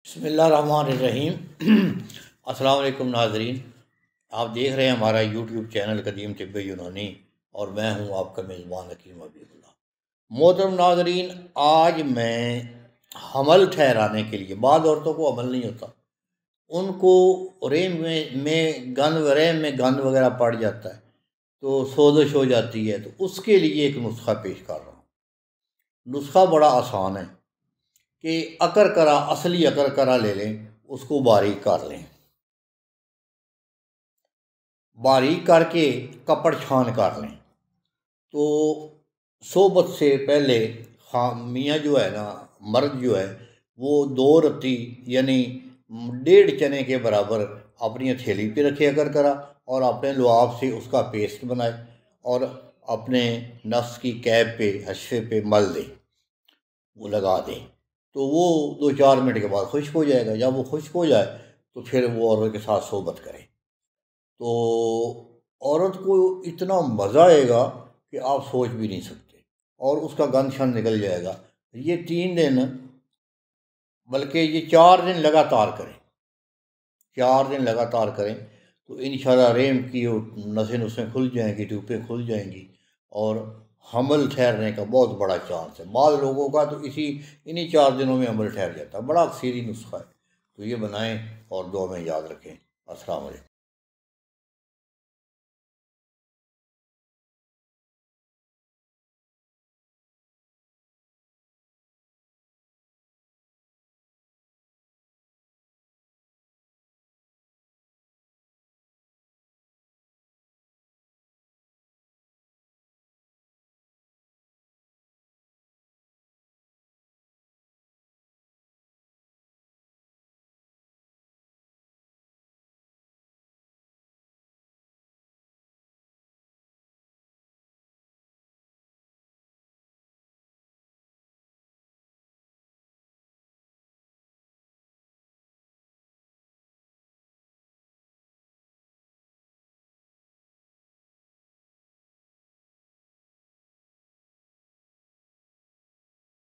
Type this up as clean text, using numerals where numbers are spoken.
بسم اللہ الرحمن الرحیم۔ السلام علیکم ناظرین، آپ دیکھ رہے ہیں ہمارا یوٹیوب چینل قدیم طب یونانی اور میں ہوں آپ کا میزبان حکیم حبیب اللہ۔ محترم ناظرین، آج میں حمل ٹھہرانے کے لیے، بعض عورتوں کو حمل نہیں ہوتا، ان کو رحم میں گند وغیرہ پڑ جاتا ہے تو سوزش ہو جاتی ہے، تو اس کے لیے ایک نسخہ پیش کر رہا ہوں۔ نسخہ بڑا آسان ہے کہ اصلی اکر کرا لے لیں، اس کو باریک کر لیں، باریک کر کے کپڑ چھان کر لیں۔ تو صحبت سے پہلے میاں جو ہے نا، مرد جو ہے وہ 2 رتی یعنی 1.5 چنے کے برابر اپنی ہتھیلی پہ رکھے اکر کرا اور اپنے لعاب سے اس کا پیسٹ بنائے اور اپنے نفس کی کیب پہ، حشفے پہ مل دیں، وہ لگا دیں، تو وہ 2-4 منٹ کے بعد خشک ہو جائے گا۔ جب وہ خشک ہو جائے تو پھر وہ عورت کے ساتھ صحبت کرے تو عورت کو اتنا مزہ آئے گا کہ آپ سوچ بھی نہیں سکتے، اور اس کا گند شند نکل جائے گا۔ یہ 3 دن بلکہ یہ 4 دن لگاتار کریں، 4 دن لگاتار کریں تو انشاءاللہ رحم کی نسیں کھل جائیں گی، ٹیوبیں کھل جائیں گی اور حمل ٹھہرنے کا بہت بڑا چانس ہے۔ بعض لوگوں کا تو انہی 4 دنوں میں حمل ٹھہر جاتا ہے۔ بڑا اکثری نسخہ ہے، تو یہ بنائیں اور دعا میں یاد رکھیں۔ السلام علیکم۔